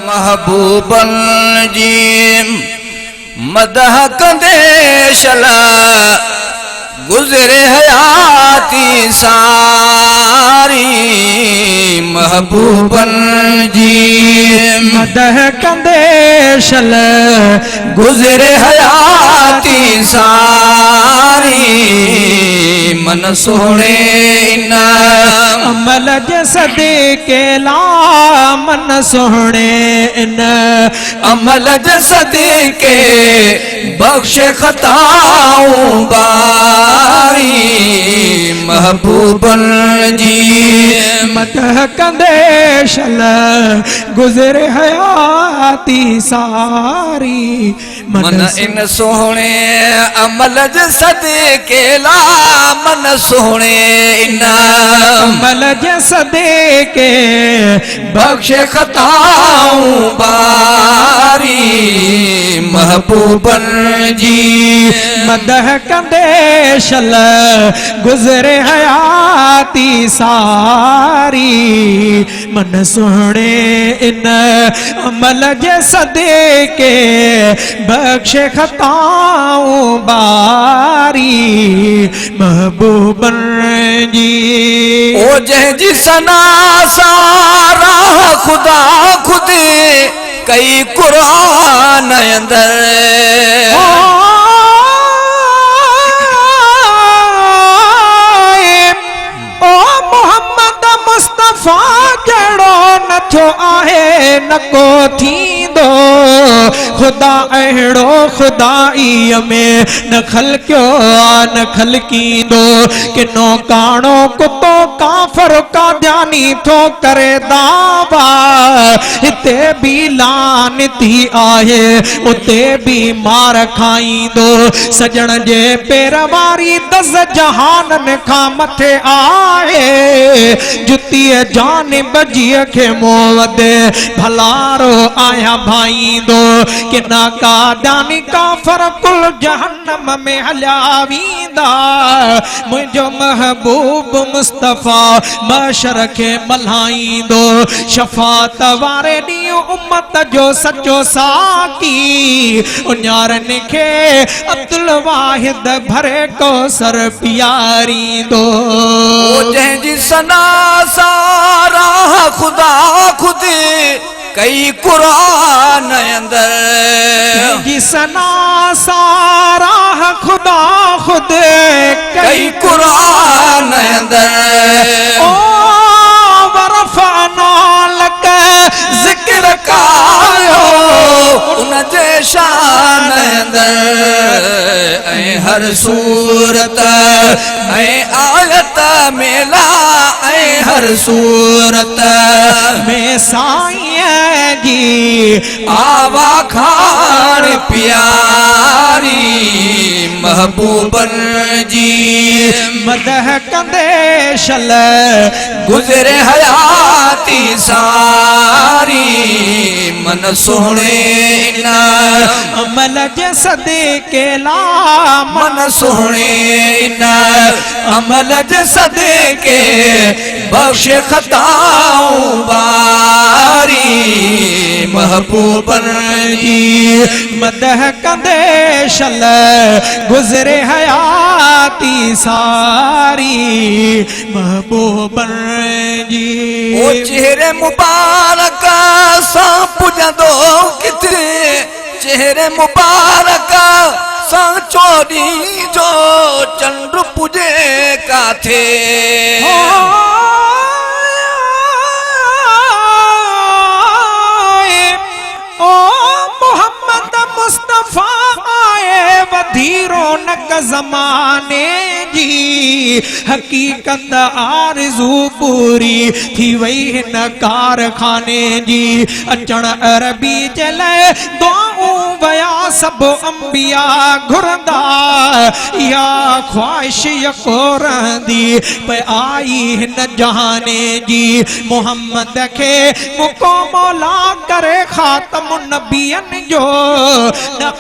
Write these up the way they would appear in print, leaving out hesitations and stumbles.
महबूबन जी मदह कंदे शला गुजरे हयाती सारी महबूबन जी मदह कंदे शल गुजरे हयाती सारी मन सोने ना अमल जसदे के ला मन सोहणे इन अमल जसदे के बख्शे खताऊं बारी महबूबन जी मदह कंदे शल गुजरे हयाती सारी मन इन सोहणे अमल जसदे के ला मन सोहणे इन अमल जसदे के बख्शे खताऊं बारी महबूबन जी मदह कंदे शल गुजरे हयाती सारी मन सोहणे इन अमल जसदे के बख्शे खताऊं बारी महबूबन जी ओ जंहिंजी सना सारा खुदा खुद कई कुरान अंदर ओ मोहम्मद मुस्तफा जड़ो नथो आहे न को थींदो खुदा अहिड़ो खुदाई में न खलकियो न खलकींदो किनो काणो कुतो काफर का ध्यानी थो करे दावा हिते भी लानती आहे उते भी मार खाईंदो सजण जे पेर वारी दस जहानन खां मथे आहे जुतीअ जानिब जीअ खे मोह वदे भलारो आया भाईंदो कि ना का दानी काफर कुल जहन्नम में हलिया वींदा मुंहिंजो महबूब मुस्तफा मशर खे मल्हाईंदो शफात वारे ॾींहुं उम्मत जो सचो साकी उन्यारनि खे अब्दुल वाहिद भरे कौसर पियारींदो जंहिंजी सना सारा खुदा खुद कई कुरान अंदर जी सना सारा खुदा खुद कई कुरान अंदर ओ वरफाना लक जिक्र कायो उन जे शान अंदर ऐं हर सूरत ऐं आयत मेला ऐं हर सूरत में साईं जी आवा खान प्यारी महबूबन जी मदह कंदे शल गुजरे हयाती सारी मन सोहणे ना अमल जसदे के ला मन सोहणे ना अमल जसदे के बख्शे खताऊं बारी महबूबन जी मदह कंदे शल गुजरे हयाती सारी महबूबन जी ओ चेहरे मुबारक सां पुॼंदो किथे चेहरे मुबारक सां चोरी जो चंड पुॼे काथे ओ मोहम्मद मुस्तफा आए वधीरो नक ज़माने जी हकीकत आरज़ू पूरी थी वई हिन कारखाने जी अचण अरबी जे लाइ दुआऊं मूं वया सब अंबिया घुरदा या ख्वाहिश यको रहंदी पे आई हिन जहाने जी मोहम्मद खे मुको मौला करे खातम नबियन जो न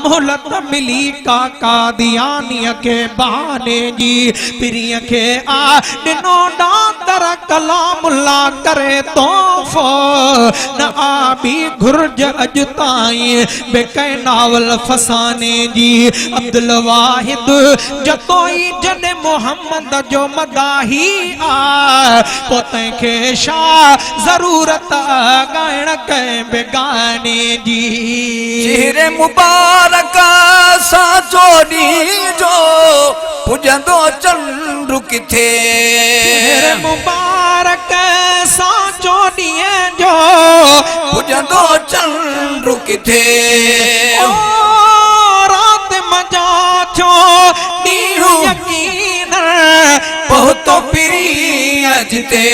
मोहलत मिली काका दियानीअ के बहाने जी पिरीअ खे आ ॾिनो डांदर कलामुल्ला करे तोहफ़ो न आ बि घुर्ज अॼु ताईं बेकै नावल फसाने जी अब्दुल वाहिद जतोई जॾहिं मोहम्मद जो मदाही आ पोइ तंहिंखे छा ज़रूरत ॻाइण कंहिं बेगाने जी चेहरे मुबारक सां चोरी जो पुजंदो चंद्र किथे चेहरे मुबारक सां चोॾींहं जो पुजंदो चंद्र किथे ओ रात मजा थियो ॾींहुं यकीन पहुतो पिरी अजते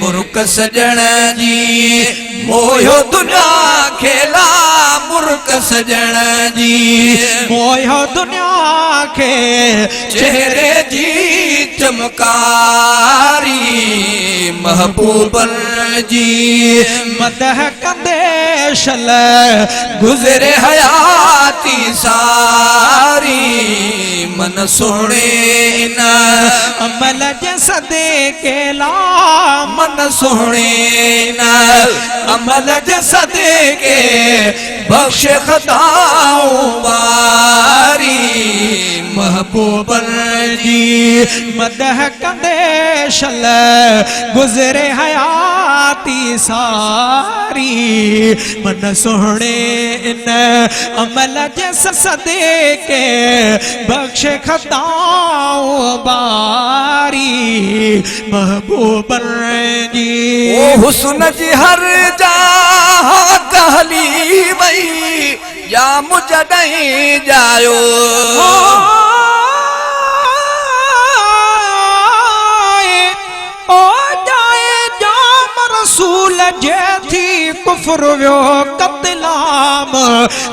मुर्क सजण जी मोयो दुनिया खेला मुर्क सजण जी मोयो दुनिया खे चेहरे जी चमकारी महबूबन जी मदह कंदे शल गुज़रे हयाती सारी मन सुणे न अमल जे सदे केला मन सुणे न अमल जे सदे के बख्श खताऊं बारी महबूबन जी मदह कंदे शल गुज़रे हयाती सारी मन सुणे इन अमल जे सदे के बख्श खताऊं बारी महबूबन जी ओ हुस्न जी हर जहाँ कहली वई या मुझ नहीं जायो ओ जाए जाम रसूल जे थी कुफ्र वियो कतलाम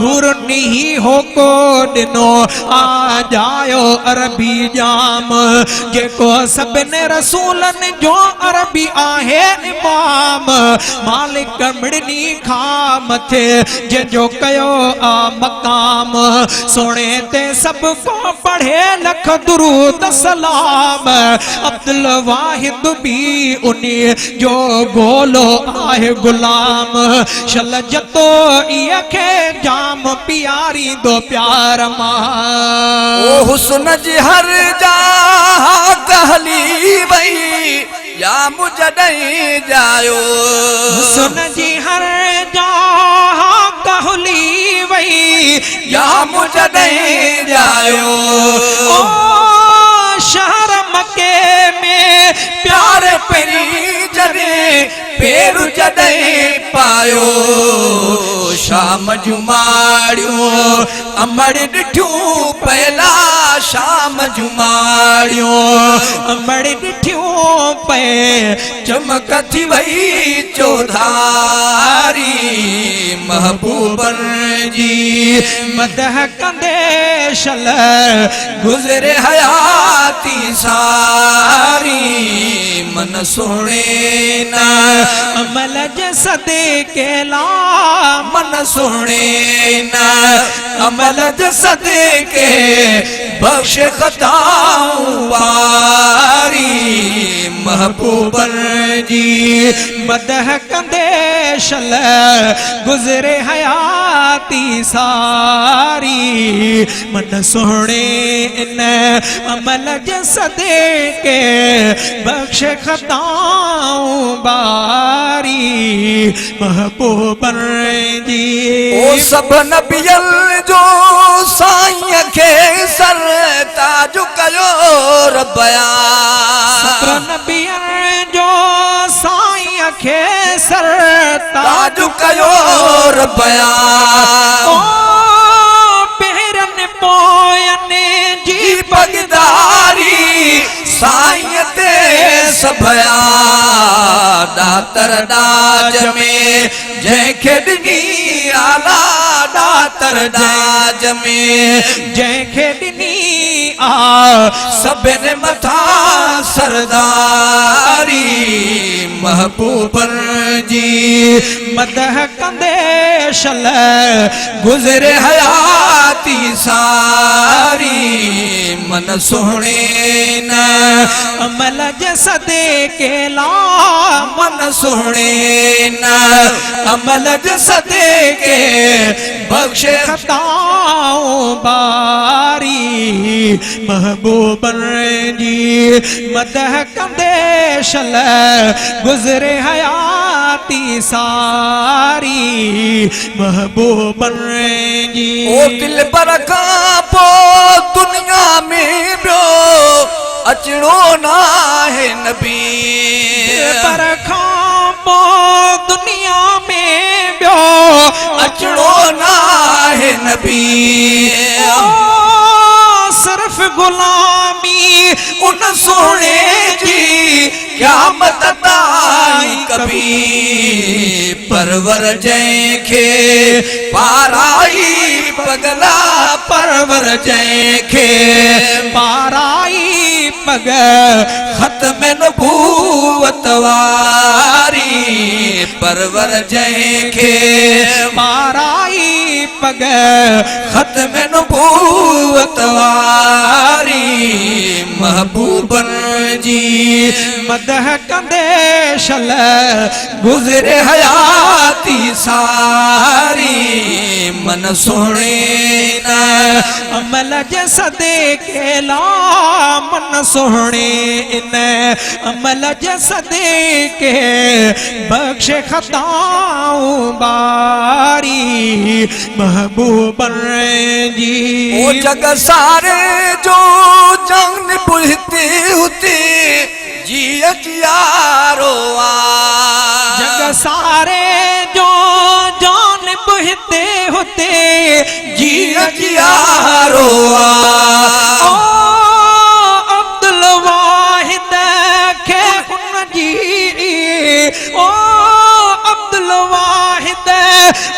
हुरनी हो को ॾिनो आ जायो अरबी जाम जेको सभिनी रसूलनि जो अरबी आहे इमाम मालिक मिड़नी खां मथे जंहिंजो कयो आ मकाम सोणे ते सभु को पढ़े लख दुरूद सलाम अब्दुल वाहिद भी उन्ही जो गोलो आहे गुलाम शल जतो इह खे जाम प्यारी दो प्यार मां ओ हुस्न जी हर जहाँ कहली वई या मुझ नहीं जायो हुस्न जी हर जहाँ कहली वई या मुझ नहीं जायो ओ शहर मके में प्यारे परी जॾे पेर जॾहिं पायो शाम जूं माड़ियूं अमड़ ॾिठियूं पहला शाम जूं माड़ियूं अमड़ ॾिठियूं पे चमक थी वई चौधारी महबूबन जी मदह कंदे शल गुज़रे हयाती सारी मन सुणे न अमल जे सदे केला मन सुणे न अमल जे सदे के बख्श खताऊं वारी महबूबन जी मदह कंदे शल गुज़रे हयाती सारी मन सुणे इन अमल जे सदे के बख्श खताऊं बारी महबूबन जी ओ सब नबियल जो साईं खे सर ताज कयो रबया सब नबियन जो साईं खे सर ताज कयो रबया ओ पेरन पोयन जी पगदारी साईं ते सभया दातर दाज में जंहिंखे ॾिनी आला दातर दाज में जंहिंखे ॾिनी आ सभिनि मथा सरदारी महबूबन जी मदह कंदे शल गुज़रे हयाती सारी मन सुहिणे न अमल जसदे के ला मन सुहिणे न अमल जसदे के बख्शे खताऊं बारी महबूबन जी मदह कंदे शल गुज़रे हयाती सारी महबूबन जी ओ दिल पर खां पोइ दुनिया में ॿियो अचणो नाहे नबी पर खां पोइ दुनिया में ॿियो अचणो नाहे नबी सिर्फ गुलामी उन सोने जी क़यामत ताईं कभी परवर जंहिंखे पाराई पगला परवर जंहिंखे पाराई पग ख़त्म नबूवत वारी परवर जंहिंखे पाराई पग ख़त्म नबूवत वारी महबूबन जी मदह कंदे शल गुज़रे हयाती सारी मन सुहिणे न अमल जसदे के ला मन सुहिणे इन अमल जसदे के बख्श खताऊं बारी महबूबन जी ओ जग सारे जो जान पुछते हुते जिया जियारो जग सारे जो जान बुहते होते जिया जियारो ओ अब्दुल वाहिद के उन जी ओ अब्दुल वाहिद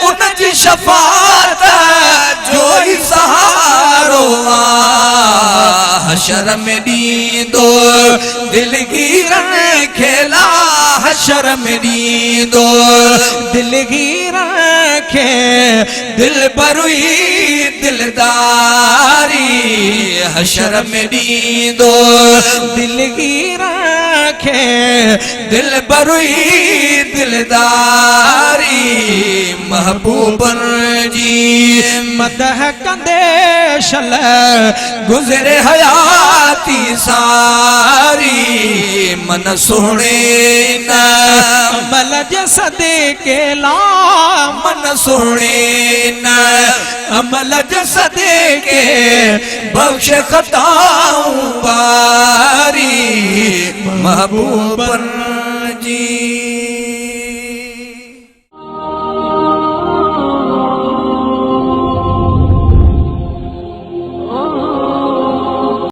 उन जी शफात जो ही सहारो हशर में ॾींदो दिलगीरन खेला हशर में ॾींदो दिलगीरन खे दिल बरुई दिलदारी हशर में ॾींदो दिलगीरन खे दिल बरुई दिलदारी महबूबन जी मदह कंदे शल गुज़रे हयाती सारी मन सुहिणे न अमल जसदे के ला मन सुहिणे न अमल जसदे के बख्श खताऊं बारी महबूबन जी